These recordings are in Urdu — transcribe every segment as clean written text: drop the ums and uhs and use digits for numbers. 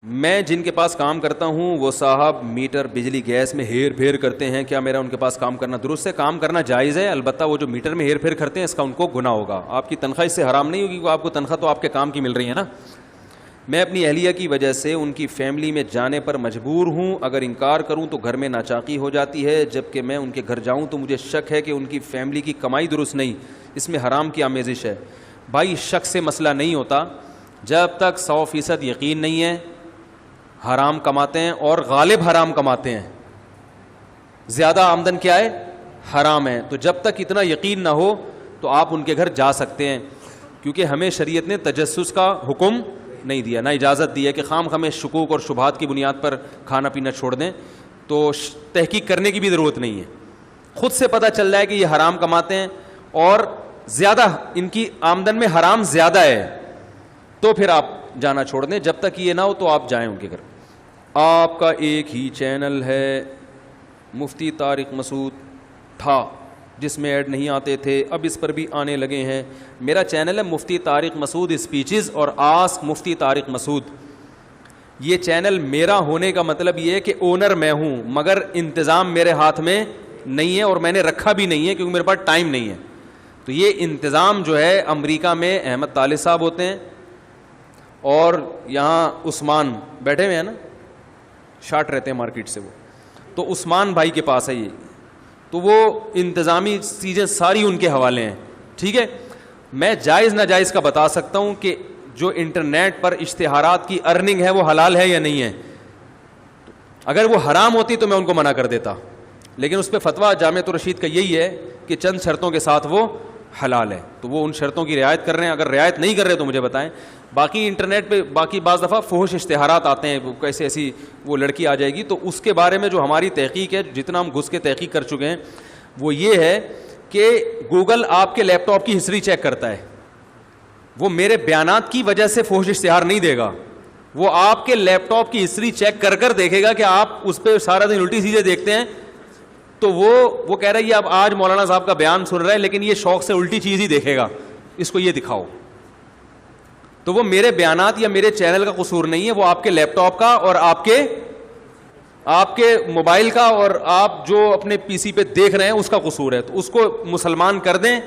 میں جن کے پاس کام کرتا ہوں وہ صاحب میٹر بجلی گیس میں ہیر پھیر کرتے ہیں، کیا میرا ان کے پاس کام کرنا درست ہے؟ کام کرنا جائز ہے، البتہ وہ جو میٹر میں ہیر پھیر کرتے ہیں اس کا ان کو گناہ ہوگا. آپ کی تنخواہ اس سے حرام نہیں ہوگی، وہ آپ کو تنخواہ تو آپ کے کام کی مل رہی ہے نا. میں اپنی اہلیہ کی وجہ سے ان کی فیملی میں جانے پر مجبور ہوں، اگر انکار کروں تو گھر میں ناچاقی ہو جاتی ہے، جبکہ میں ان کے گھر جاؤں تو مجھے شک ہے کہ ان کی فیملی کی کمائی درست نہیں، اس میں حرام کی آمیزش ہے. بھائی شک سے مسئلہ نہیں ہوتا، جب تک 100% یقین نہیں ہے حرام کماتے ہیں اور غالب حرام کماتے ہیں، زیادہ آمدن کیا ہے؟ حرام ہے. تو جب تک اتنا یقین نہ ہو تو آپ ان کے گھر جا سکتے ہیں، کیونکہ ہمیں شریعت نے تجسس کا حکم نہیں دیا، نہ اجازت دی ہے کہ خام ہمیں شکوک اور شبہات کی بنیاد پر کھانا پینا چھوڑ دیں. تو تحقیق کرنے کی بھی ضرورت نہیں ہے، خود سے پتہ چل جائے کہ یہ حرام کماتے ہیں اور زیادہ ان کی آمدن میں حرام زیادہ ہے تو پھر آپ جانا چھوڑ دیں. جب تک یہ نہ ہو تو آپ جائیں ان کے گھر. آپ کا ایک ہی چینل ہے، مفتی طارق مسعود تھا جس میں ایڈ نہیں آتے تھے، اب اس پر بھی آنے لگے ہیں. میرا چینل ہے مفتی طارق مسعود اسپیچز اور آسک مفتی طارق مسعود. یہ چینل میرا ہونے کا مطلب یہ ہے کہ اونر میں ہوں، مگر انتظام میرے ہاتھ میں نہیں ہے اور میں نے رکھا بھی نہیں ہے کیونکہ میرے پاس ٹائم نہیں ہے. تو یہ انتظام جو ہے امریکہ میں احمد طالب صاحب ہوتے ہیں اور یہاں عثمان بیٹھے ہوئے ہیں نا، شارٹ رہتے ہیں مارکیٹ سے، وہ تو عثمان بھائی کے پاس ہے یہ. تو وہ انتظامی چیزیں ساری ان کے حوالے ہیں. ٹھیک ہے، میں جائز ناجائز کا بتا سکتا ہوں کہ جو انٹرنیٹ پر اشتہارات کی ارننگ ہے وہ حلال ہے یا نہیں ہے. اگر وہ حرام ہوتی تو میں ان کو منع کر دیتا، لیکن اس پہ فتویٰ جامعۃ الرشید کا یہی ہے کہ چند شرطوں کے ساتھ وہ حلال ہے. تو وہ ان شرطوں کی رعایت کر رہے ہیں، اگر رعایت نہیں کر رہے تو مجھے بتائیں. باقی انٹرنیٹ پہ باقی بعض دفعہ فحش اشتہارات آتے ہیں، کیسے ایسی وہ لڑکی آ جائے گی، تو اس کے بارے میں جو ہماری تحقیق ہے، جتنا ہم گھس کے تحقیق کر چکے ہیں، وہ یہ ہے کہ گوگل آپ کے لیپ ٹاپ کی ہسٹری چیک کرتا ہے. وہ میرے بیانات کی وجہ سے فحش اشتہار نہیں دے گا، وہ آپ کے لیپ ٹاپ کی ہسٹری چیک کر کر دیکھے گا کہ آپ اس پہ سارا دن الٹی چیزیں دیکھتے ہیں. تو وہ کہہ رہا ہے یہ اب آج مولانا صاحب کا بیان سن رہا ہے لیکن یہ شوق سے الٹی چیز ہی دیکھے گا، اس کو یہ دکھاؤ. تو وہ میرے بیانات یا میرے چینل کا قصور نہیں ہے، وہ آپ کے لیپ ٹاپ کا اور آپ کے موبائل کا اور آپ جو اپنے پی سی پہ دیکھ رہے ہیں اس کا قصور ہے. تو اس کو مسلمان کر دیں،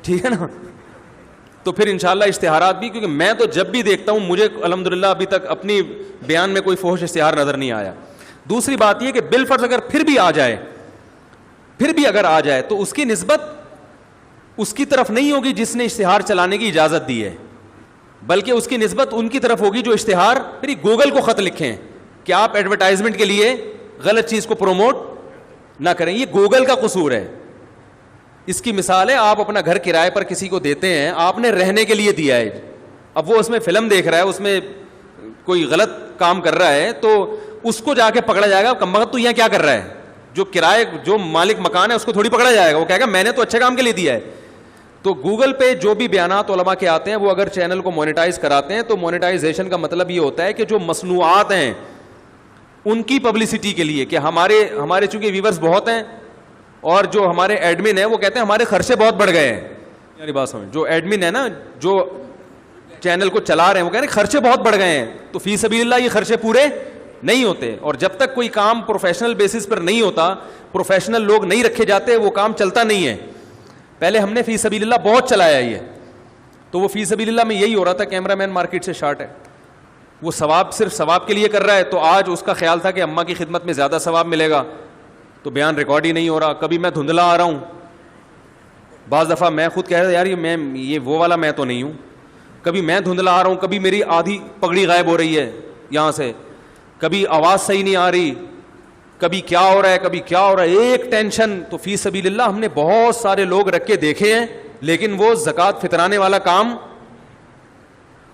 ٹھیک ہے نا. تو پھر انشاءاللہ اشتہارات بھی، کیونکہ میں تو جب بھی دیکھتا ہوں مجھے الحمدللہ ابھی تک اپنی بیان میں کوئی فحش اشتہار نظر نہیں آیا. دوسری بات یہ کہ بالفرض اگر پھر بھی اگر آ جائے تو اس کی نسبت اس کی طرف نہیں ہوگی جس نے اشتہار چلانے کی اجازت دی ہے، بلکہ اس کی نسبت ان کی طرف ہوگی جو اشتہار پھر گوگل کو خط لکھیں کہ آپ ایڈورٹائزمنٹ کے لیے غلط چیز کو پروموٹ نہ کریں. یہ گوگل کا قصور ہے. اس کی مثال ہے، آپ اپنا گھر کرائے پر کسی کو دیتے ہیں، آپ نے رہنے کے لیے دیا ہے، اب وہ اس میں فلم دیکھ رہا ہے، اس میں کوئی غلط کام کر رہا ہے تو اس کو جا کے پکڑا جائے گا، کم وقت تو یہاں کیا کر رہا ہے. جو مالک مکان ہے اس کو تھوڑی پکڑا جائے گا، وہ کہے گا میں نے تو اچھے کام کے لیے دیا ہے. تو گوگل پہ جو بھی بیانات علماء کے آتے ہیں وہ اگر چینل کو مونیٹائز کراتے ہیں تو مونیٹائزیشن کا مطلب یہ ہوتا ہے کہ جو مصنوعات ہیں ان کی پبلسٹی کے لیے، کہ ہمارے چونکہ ویورز بہت ہیں اور جو ہمارے ایڈمن ہیں وہ کہتے ہیں ہمارے خرچے بہت بڑھ گئے ہیں. یعنی بات سمجھ، جو ایڈمن ہے نا جو چینل کو چلا رہے ہیں وہ کہہ رہے ہیں خرچے بہت بڑھ گئے ہیں. تو فی سبیل اللہ یہ خرچے پورے نہیں ہوتے، اور جب تک کوئی کام پروفیشنل بیسس پر نہیں ہوتا، پروفیشنل لوگ نہیں رکھے جاتے، وہ کام چلتا نہیں ہے. پہلے ہم نے فی سبیل اللہ بہت چلایا یہ، تو وہ فی سبیل اللہ میں یہی ہو رہا تھا، کیمرہ مین مارکیٹ سے شارٹ ہے، وہ صرف ثواب کے لیے کر رہا ہے. تو آج اس کا خیال تھا کہ اماں کی خدمت میں زیادہ ثواب ملے گا، تو بیان ریکارڈ ہی نہیں ہو رہا. کبھی میں دھندلا آ رہا ہوں، بعض دفعہ میں خود کہہ رہا یار یہ وہ والا میں تو نہیں ہوں. کبھی میں دھندلا آ رہا ہوں، کبھی میری آدھی پگڑی غائب ہو رہی ہے یہاں سے، کبھی آواز صحیح نہیں آ رہی، کبھی کیا ہو رہا ہے، ایک ٹینشن. تو فی سبیل اللہ ہم نے بہت سارے لوگ رکھ کے دیکھے ہیں، لیکن وہ زکوٰۃ فطرانے والا کام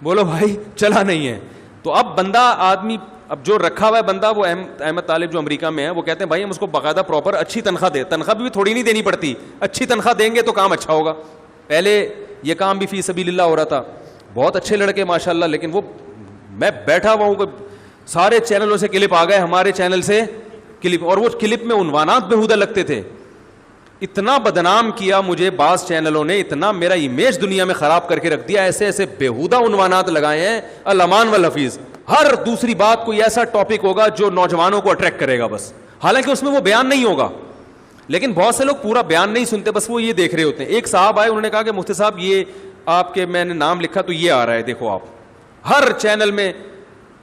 بولو بھائی چلا نہیں ہے. تو اب اب جو رکھا ہوا ہے بندہ، وہ احمد طالب جو امریکہ میں ہے، وہ کہتے ہیں بھائی ہم اس کو باقاعدہ پراپر اچھی تنخواہ دے، تنخواہ بھی تھوڑی نہیں دینی پڑتی، اچھی تنخواہ دیں گے تو کام اچھا ہوگا. پہلے یہ کام بھی فی سبیل اللہ ہو رہا تھا، بہت اچھے لڑکے ماشاءاللہ، لیکن وہ میں بیٹھا ہوا ہوں کہ سارے چینلوں سے کلپ آ گئے، ہمارے چینل سے کلپ، اور وہ کلپ میں عنوانات بےہودہ لگتے تھے. اتنا بدنام کیا مجھے بعض چینلوں نے، اتنا میرا امیج دنیا میں خراب کر کے رکھ دیا، ایسے ایسے بےہودہ عنوانات لگائے ہیں، الامان والحفیظ. ہر دوسری بات کوئی ایسا ٹاپک ہوگا جو نوجوانوں کو اٹریکٹ کرے گا بس, حالانکہ اس میں وہ بیان نہیں ہوگا, لیکن بہت سے لوگ پورا بیان نہیں سنتے, بس وہ یہ دیکھ رہے ہوتے ہیں. ایک صاحب آئے, انہوں نے کہا کہ مفتی صاحب یہ آپ کے میں نے نام لکھا تو یہ آ رہا ہے, دیکھو آپ ہر چینل میں.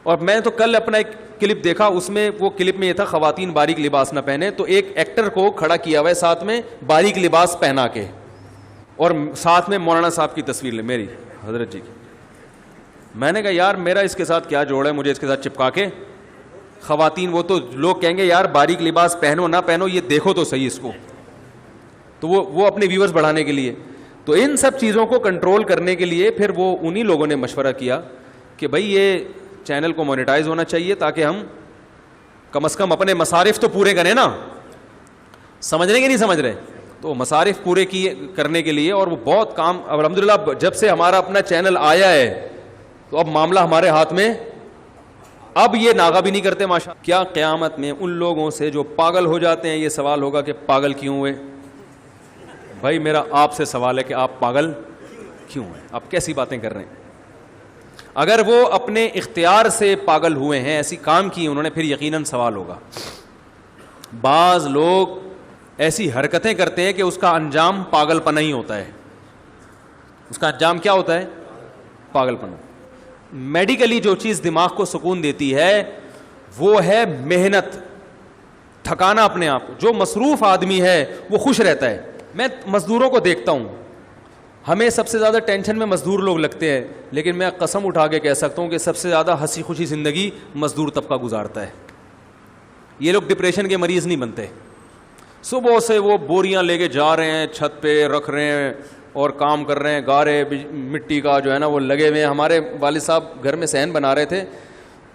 اور میں تو کل اپنا ایک کلپ دیکھا, اس میں وہ کلپ میں یہ تھا خواتین باریک لباس نہ پہنے, تو ایک ایکٹر کو کھڑا کیا ہوا ہے ساتھ میں باریک لباس پہنا کے, اور ساتھ میں مولانا صاحب کی تصویر لے میری حضرت جی کی. میں نے کہا یار میرا اس کے ساتھ کیا جوڑ ہے, مجھے اس کے ساتھ چپکا کے. خواتین وہ تو لوگ کہیں گے یار باریک لباس پہنو نہ پہنو, یہ دیکھو تو صحیح اس کو, تو وہ اپنے ویورز بڑھانے کے لیے. تو ان سب چیزوں کو کنٹرول کرنے کے لیے پھر وہ انہی لوگوں نے مشورہ کیا کہ بھائی یہ چینل کو مونیٹائز ہونا چاہیے تاکہ ہم کم از کم اپنے مصارف تو پورے کریں نا. سمجھ رہے کہ نہیں سمجھ رہے؟ تو مصارف پورے کرنے کے لیے, اور وہ بہت کام الحمدللہ جب سے ہمارا اپنا چینل آیا ہے تو اب معاملہ ہمارے ہاتھ میں, اب یہ ناغہ بھی نہیں کرتے ماشاء. کیا قیامت میں ان لوگوں سے جو پاگل ہو جاتے ہیں یہ سوال ہوگا کہ پاگل کیوں ہوئے؟ بھائی میرا آپ سے سوال ہے کہ آپ پاگل کیوں ہیں, آپ کیسی باتیں کر رہے ہیں؟ اگر وہ اپنے اختیار سے پاگل ہوئے ہیں, ایسی کام کی انہوں نے, پھر یقیناً سوال ہوگا. بعض لوگ ایسی حرکتیں کرتے ہیں کہ اس کا انجام پاگل پنہ ہی ہوتا ہے. اس کا انجام کیا ہوتا ہے؟ پاگل پنہ. میڈیکلی جو چیز دماغ کو سکون دیتی ہے وہ ہے محنت, تھکانا اپنے آپ کو. جو مصروف آدمی ہے وہ خوش رہتا ہے. میں مزدوروں کو دیکھتا ہوں, ہمیں سب سے زیادہ ٹینشن میں مزدور لوگ لگتے ہیں, لیکن میں قسم اٹھا کے کہہ سکتا ہوں کہ سب سے زیادہ ہنسی خوشی زندگی مزدور طبقہ گزارتا ہے. یہ لوگ ڈپریشن کے مریض نہیں بنتے. صبح سے وہ بوریاں لے کے جا رہے ہیں, چھت پہ رکھ رہے ہیں اور کام کر رہے ہیں, گارے مٹی کا جو ہے نا وہ لگے ہوئے ہیں. ہمارے والد صاحب گھر میں صحن بنا رہے تھے,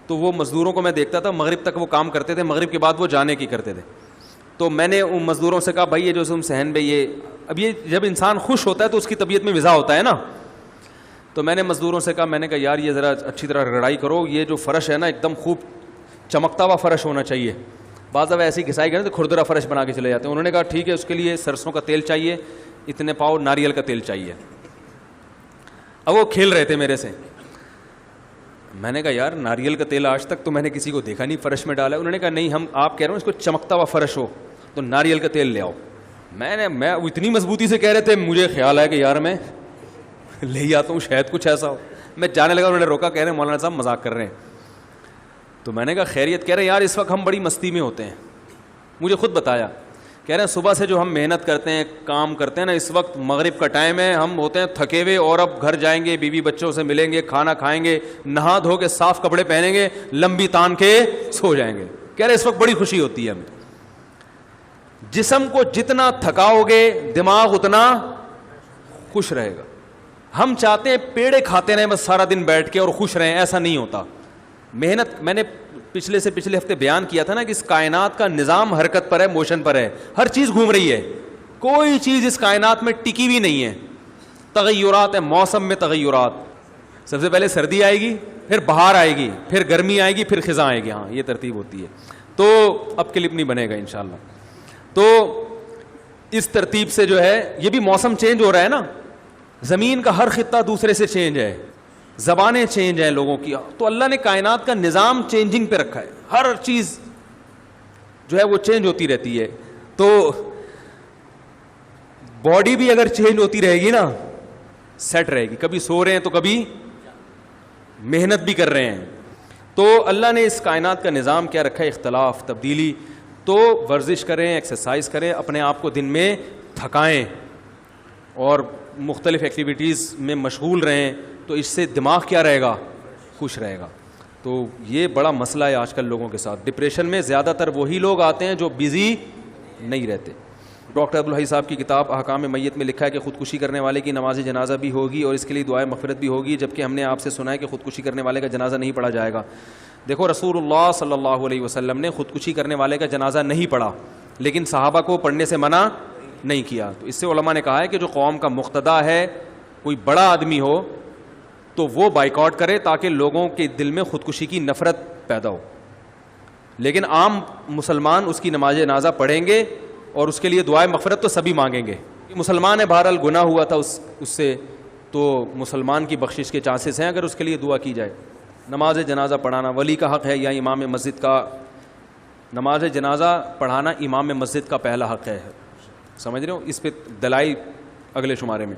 تو وہ مزدوروں کو میں دیکھتا تھا, مغرب تک وہ کام کرتے تھے, مغرب کے بعد وہ جانے کی کرتے تھے. تو میں نے ان مزدوروں سے کہا بھائی یہ جو تم صحن پہ یہ, اب یہ جب انسان خوش ہوتا ہے تو اس کی طبیعت میں مزاح ہوتا ہے نا. تو میں نے مزدوروں سے کہا, میں نے کہا یار یہ ذرا اچھی طرح رگڑائی کرو, یہ جو فرش ہے نا ایک دم خوب چمکتا ہوا فرش ہونا چاہیے. بعض دفعہ ایسی گھسائی کریں تو کھردرا فرش بنا کے چلے جاتے ہیں. انہوں نے کہا ٹھیک ہے, اس کے لیے سرسوں کا تیل چاہیے, اتنے پاؤ ناریل کا تیل چاہیے. اب وہ کھیل رہے تھے میرے سے. میں نے کہا یار ناریل کا تیل آج تک تو میں نے کسی کو دیکھا نہیں فرش میں ڈالا. انہوں نے کہا نہیں, ہم آپ کہہ رہے ہیں اس کو چمکتا ہوا فرش ہو تو ناریل کا تیل لے آؤ. میں اتنی مضبوطی سے کہہ رہے تھے, مجھے خیال ہے کہ یار میں لے ہی آتا ہوں, شاید کچھ ایسا ہو. میں جانے لگا, انہوں نے روکا, کہہ رہے ہیں مولانا صاحب مذاق کر رہے ہیں. تو میں نے کہا خیریت؟ کہہ رہے ہیں یار اس وقت ہم بڑی مستی میں ہوتے ہیں. مجھے خود بتایا, کہہ رہے ہیں صبح سے جو ہم محنت کرتے ہیں کام کرتے ہیں نا, اس وقت مغرب کا ٹائم ہے, ہم ہوتے ہیں تھکے ہوئے, اور اب گھر جائیں گے, بیوی بچوں سے ملیں گے, کھانا کھائیں گے, نہا دھو کے صاف کپڑے پہنیں گے, لمبی تان کے سو جائیں گے. کہہ رہے اس وقت بڑی خوشی ہوتی ہے ہمیں. جسم کو جتنا تھکاؤ گے دماغ اتنا خوش رہے گا. ہم چاہتے ہیں پیڑے کھاتے رہیں بس سارا دن بیٹھ کے اور خوش رہیں, ایسا نہیں ہوتا. محنت, میں نے پچھلے ہفتے بیان کیا تھا نا کہ اس کائنات کا نظام حرکت پر ہے, موشن پر ہے, ہر چیز گھوم رہی ہے, کوئی چیز اس کائنات میں ٹکی بھی نہیں ہے. تغیرات ہے, موسم میں تغیرات. سب سے پہلے سردی آئے گی, پھر بہار آئے گی, پھر گرمی آئے گی, پھر خزاں آئے گی. ہاں یہ ترتیب ہوتی ہے. تو اب کلپ نہیں بنے گا انشاءاللہ. تو اس ترتیب سے جو ہے یہ بھی موسم چینج ہو رہا ہے نا, زمین کا ہر خطہ دوسرے سے چینج ہے, زبانیں چینج ہیں لوگوں کی. تو اللہ نے کائنات کا نظام چینجنگ پہ رکھا ہے, ہر چیز جو ہے وہ چینج ہوتی رہتی ہے. تو باڈی بھی اگر چینج ہوتی رہے گی نا سیٹ رہے گی, کبھی سو رہے ہیں تو کبھی محنت بھی کر رہے ہیں. تو اللہ نے اس کائنات کا نظام کیا رکھا ہے, اختلاف, تبدیلی. تو ورزش کریں, ایکسرسائز کریں, اپنے آپ کو دن میں تھکائیں اور مختلف ایکٹیویٹیز میں مشغول رہیں, تو اس سے دماغ کیا رہے گا, خوش رہے گا. تو یہ بڑا مسئلہ ہے آج کل لوگوں کے ساتھ. ڈپریشن میں زیادہ تر وہی لوگ آتے ہیں جو بزی نہیں رہتے. ڈاکٹر عبدالحی صاحب کی کتاب احکام میت میں لکھا ہے کہ خودکشی کرنے والے کی نماز جنازہ بھی ہوگی اور اس کے لیے دعائے مغفرت بھی ہوگی, جبکہ ہم نے آپ سے سنا ہے کہ خودکشی کرنے والے کا جنازہ نہیں پڑھا جائے گا. دیکھو رسول اللہ صلی اللہ علیہ وسلم نے خودکشی کرنے والے کا جنازہ نہیں پڑھا, لیکن صحابہ کو پڑھنے سے منع نہیں کیا. تو اس سے علماء نے کہا ہے کہ جو قوم کا مقتدا ہے, کوئی بڑا آدمی ہو, تو وہ بائیکاٹ کرے تاکہ لوگوں کے دل میں خودکشی کی نفرت پیدا ہو. لیکن عام مسلمان اس کی نماز جنازہ پڑھیں گے اور اس کے لیے دعائے مغفرت تو سبھی مانگیں گے. مسلمان ہے, بہرحال گناہ ہوا تھا اس سے, تو مسلمان کی بخشش کے چانسز ہیں اگر اس کے لیے دعا کی جائے. نماز جنازہ پڑھانا ولی کا حق ہے یا امام مسجد کا؟ نماز جنازہ پڑھانا امام مسجد کا پہلا حق ہے. سمجھ رہے ہو؟ اس پہ دلائل اگلے شمارے میں.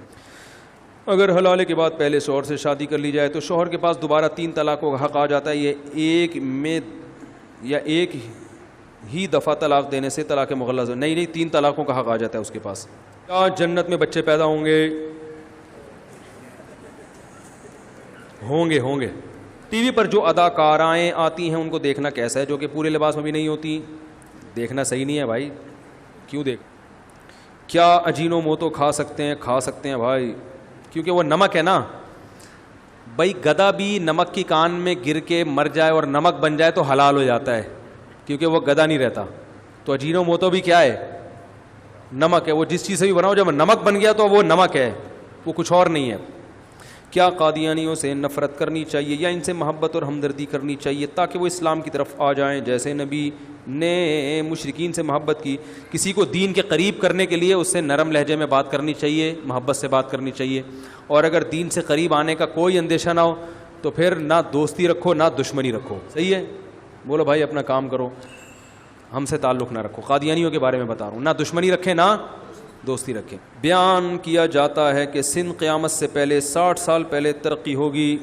اگر حلالے کے بعد پہلے شوہر سے شادی کر لی جائے تو شوہر کے پاس دوبارہ 3 طلاقوں کا حق آ جاتا ہے. یہ ایک میں یا ایک ہی دفعہ طلاق دینے سے طلاق مغلظ؟ نہیں 3 طلاقوں کا حق آ جاتا ہے اس کے پاس. کیا جنت میں بچے پیدا ہوں گے؟ ہوں گے. ٹی وی پر جو اداکارائیں آتی ہیں ان کو دیکھنا کیسا ہے جو کہ پورے لباس میں بھی نہیں ہوتی؟ دیکھنا صحیح نہیں ہے بھائی. کیوں دیکھ؟ کیا اجینو موتو کھا سکتے ہیں؟ کھا سکتے ہیں بھائی, کیونکہ وہ نمک ہے نا بھائی. گدھا بھی نمک کی کان میں گر کے مر جائے اور نمک بن جائے تو حلال ہو جاتا ہے, کیونکہ وہ گدھا نہیں رہتا. تو اجینو موتو بھی کیا ہے؟ نمک ہے. وہ جس چیز سے بھی بناؤ جب نمک بن گیا تو وہ نمک ہے, وہ کچھ اور نہیں ہے. کیا قادیانیوں سے نفرت کرنی چاہیے یا ان سے محبت اور ہمدردی کرنی چاہیے تاکہ وہ اسلام کی طرف آ جائیں؟ جیسے نبی نے مشرکین سے محبت کی. کسی کو دین کے قریب کرنے کے لیے اس سے نرم لہجے میں بات کرنی چاہیے, محبت سے بات کرنی چاہیے. اور اگر دین سے قریب آنے کا کوئی اندیشہ نہ ہو تو پھر نہ دوستی رکھو نہ دشمنی رکھو. صحیح ہے؟ بولو بھائی اپنا کام کرو, ہم سے تعلق نہ رکھو. قادیانیوں کے بارے میں بتا رہا ہوں, نہ دشمنی رکھیں نہ دوستی رکھیں. بیان کیا جاتا ہے کہ سندھ قیامت سے پہلے 60 سال پہلے ترقی ہوگی.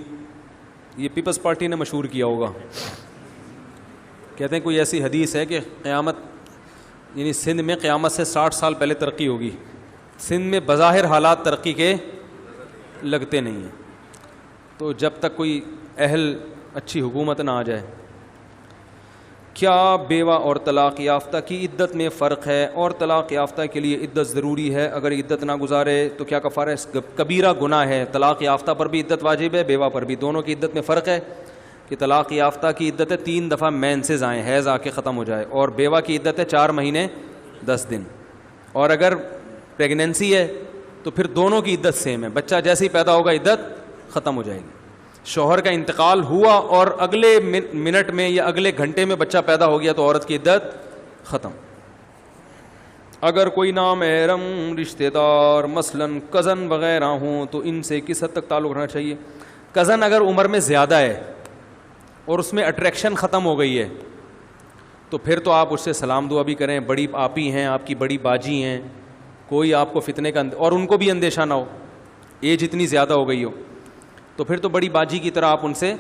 یہ پیپلز پارٹی نے مشہور کیا ہوگا. کہتے ہیں کوئی ایسی حدیث ہے کہ قیامت یعنی سندھ میں قیامت سے 60 سال پہلے ترقی ہوگی. سندھ میں بظاہر حالات ترقی کے لگتے نہیں ہیں, تو جب تک کوئی اہل اچھی حکومت نہ آ جائے. کیا بیوہ اور طلاق یافتہ کی عدت میں فرق ہے اور طلاق یافتہ کے لیے عدت ضروری ہے؟ اگر عدت نہ گزارے تو کیا کفارہ ہے؟ کبیرہ گناہ ہے. طلاق یافتہ پر بھی عدت واجب ہے, بیوہ پر بھی. دونوں کی عدت میں فرق ہے کہ طلاق یافتہ کی عدت ہے 3 دفعہ مینسز آئیں, حیض آ کے ختم ہو جائے, اور بیوہ کی عدت ہے 4 مہینے 10 دن. اور اگر پریگننسی ہے تو پھر دونوں کی عدت سیم ہے. بچہ جیسے ہی پیدا ہوگا عدت ختم ہو جائے گی. شوہر کا انتقال ہوا اور اگلے منٹ میں یا اگلے گھنٹے میں بچہ پیدا ہو گیا تو عورت کی عدت ختم. اگر کوئی نامحرم رشتہ دار مثلاً کزن وغیرہ ہوں تو ان سے کس حد تک تعلق رکھنا چاہیے؟ کزن اگر عمر میں زیادہ ہے اور اس میں اٹریکشن ختم ہو گئی ہے تو پھر تو آپ اس سے سلام دعا بھی کریں. بڑی آپی ہیں, آپ کی بڑی باجی ہیں, کوئی آپ کو فتنے کا اور ان کو بھی اندیشہ نہ ہو, ایج اتنی زیادہ ہو گئی ہو تو پھر تو بڑی باجی کی طرح آپ ان سے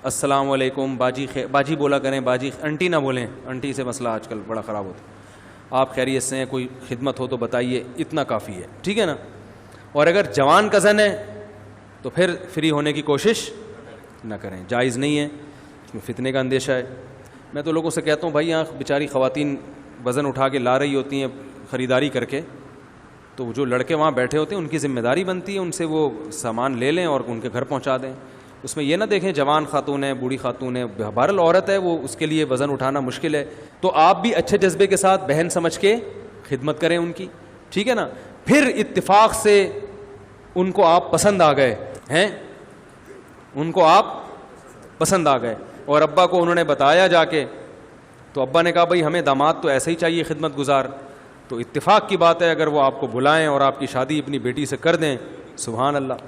السلام علیکم باجی باجی بولا کریں. باجی آنٹی نہ بولیں, آنٹی سے مسئلہ آج کل بڑا خراب ہوتا ہے. آپ خیریت سے ہیں, کوئی خدمت ہو تو بتائیے, اتنا کافی ہے. ٹھیک ہے نا؟ اور اگر جوان کزن ہے تو پھر فری ہونے کی کوشش نہ کریں, جائز نہیں ہے, اس میں فتنے کا اندیشہ ہے. میں تو لوگوں سے کہتا ہوں بھائی یہاں بیچاری خواتین وزن اٹھا کے لا رہی ہوتی ہیں خریداری کر کے, تو جو لڑکے وہاں بیٹھے ہوتے ہیں ان کی ذمہ داری بنتی ہے ان سے وہ سامان لے لیں اور ان کے گھر پہنچا دیں. اس میں یہ نہ دیکھیں جوان خاتون ہے بوڑھی خاتون ہے, بہرحال عورت ہے, وہ اس کے لیے وزن اٹھانا مشکل ہے, تو آپ بھی اچھے جذبے کے ساتھ بہن سمجھ کے خدمت کریں ان کی. ٹھیک ہے نا؟ پھر اتفاق سے ان کو آپ پسند آ گئے ہیں, ان کو آپ پسند آ گئے اور ابا کو انہوں نے بتایا جا کے, تو ابا نے کہا بھائی ہمیں داماد تو ایسے ہی چاہیے خدمت گزار, تو اتفاق کی بات ہے اگر وہ آپ کو بلائیں اور آپ کی شادی اپنی بیٹی سے کر دیں, سبحان اللہ.